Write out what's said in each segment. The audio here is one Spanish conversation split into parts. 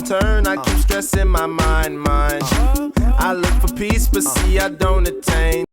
turn, I keep stressing my mind. I look for peace, but see I don't attain.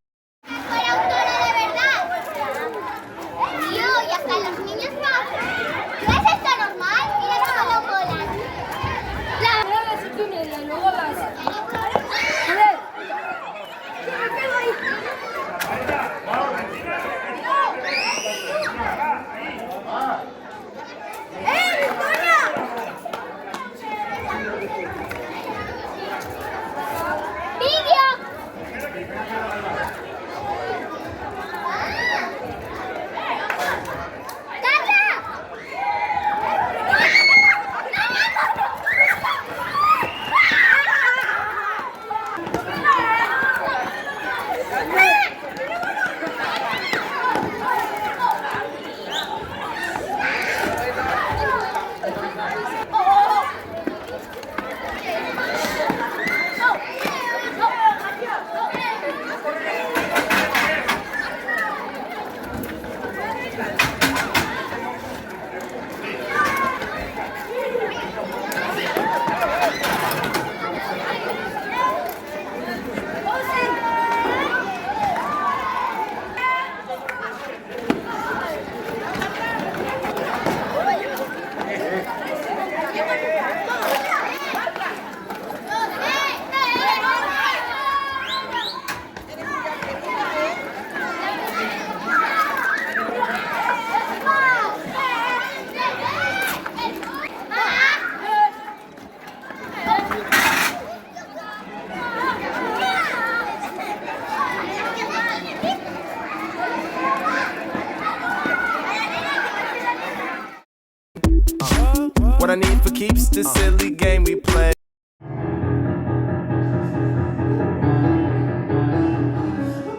What I need for keeps this silly game we play.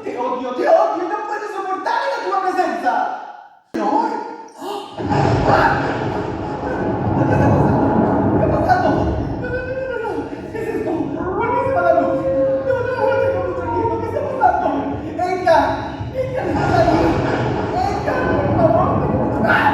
Te odio, no puedo soportar la tua presenza. No. ¿Qué está pasando? No. ¿Qué es esto? ¿Por qué se va la luz? No, tengo mucho miedo. ¿Qué está pasando? Edgar, ¿estás ahí? Edgar, por favor, tengo mucho miedo.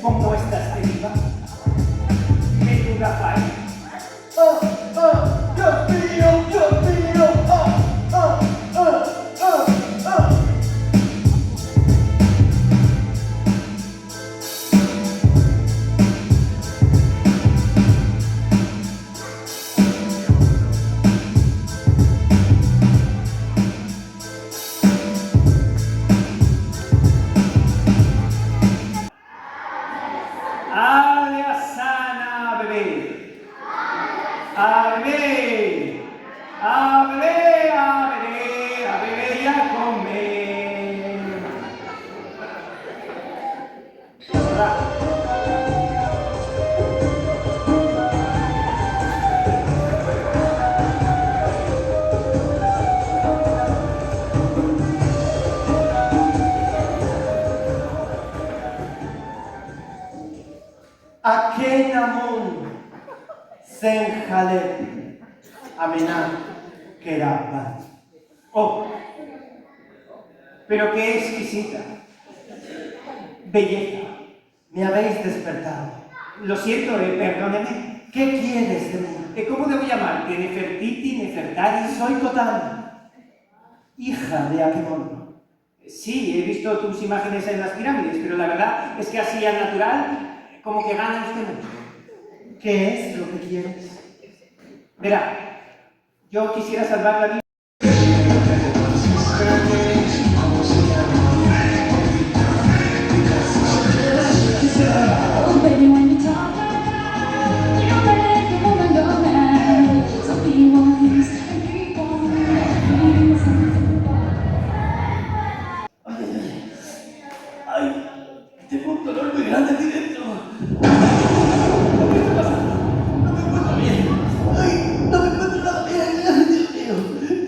¿Cómo estás, querida? ¿Qué tú, Rafael? ¡Dios mío! ¡Dios mío! Sana, bebé. A bebé. A bebé, a bebé, a bebé y a comer. Aquel amor sen jalep amená queraba. Oh, pero qué exquisita belleza, me habéis despertado. Lo siento, perdóneme. ¿Qué quieres de mí? ¿Cómo debo llamarte? Nefertiti, Nefertari, soy Cotán, hija de Aquemón. Sí, he visto tus imágenes en las pirámides, pero la verdad es que así al natural, como que gana usted mucho. ¿Qué es lo que quieres? Verá, yo quisiera salvar la vida. Tengo un dolor muy grande aquí dentro. ¿Qué está pasando? No me encuentro bien. Ay, no me encuentro nada bien. Dios mío.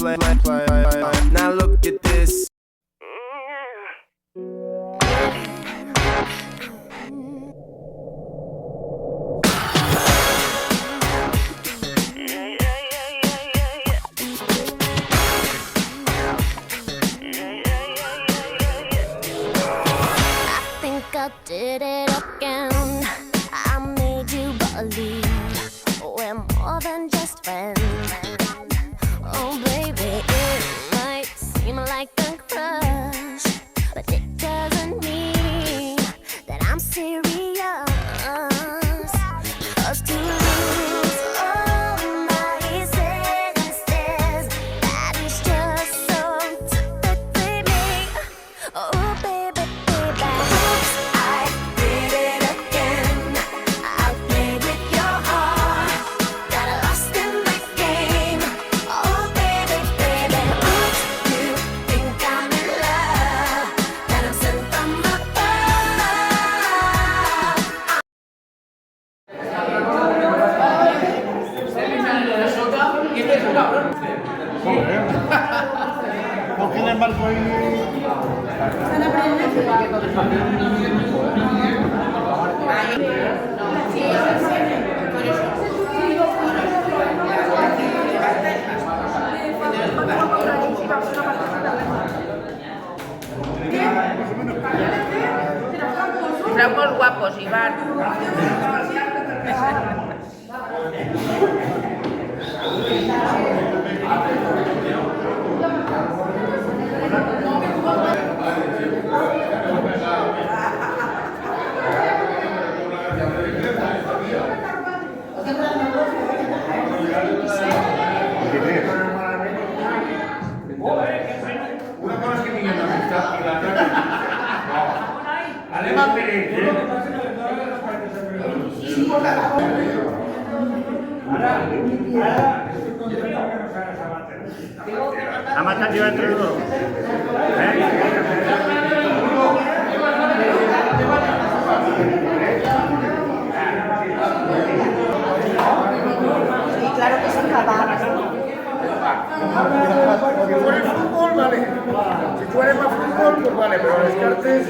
Now look at this. I did it again. I made you believe we're more than just friends. Oh, baby, it might seem like a crush, but it doesn't mean that I'm serious. 'Cause to lose all my senses, that is just so typically me. Oh, baby, baby. I did it again. I played with your heart, got lost in the game. Oh, baby, baby. Oops, you think I'm in love, that I'm sent from above. ¿Por qué le embarco ahí? Estamos guapos, Iván. Una cosa es que mi amistad y la otra no. Alemán Pérez, Amata lleva entre los dos. Claro que sí, papá. Si fuera el fútbol, vale. Si tú eres más fútbol, pues vale, pero descartes.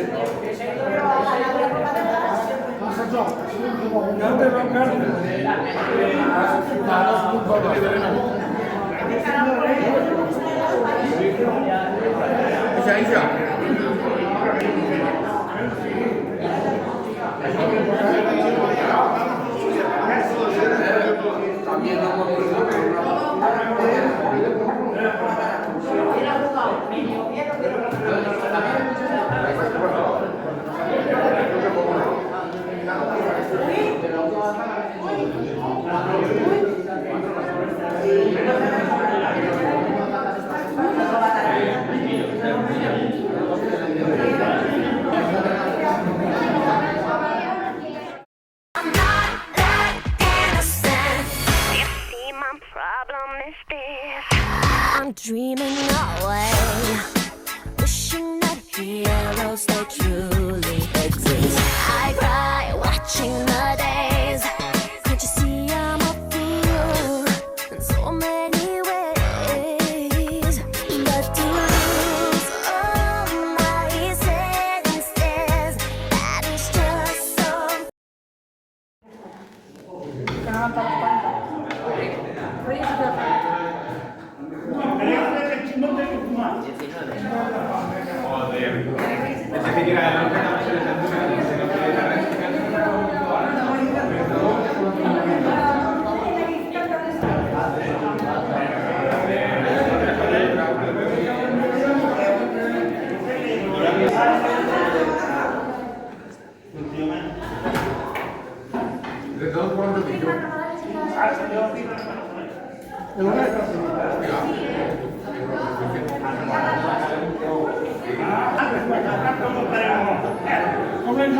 Isa, Isa. I'm not that innocent. You see, my problem is this: I'm dreaming away, wishing that heroes they truly exist. I cry watching the days. Can't you see I'm a fool in so many ways? But to lose all my senses, that is just so. De todos modos, yo. Come il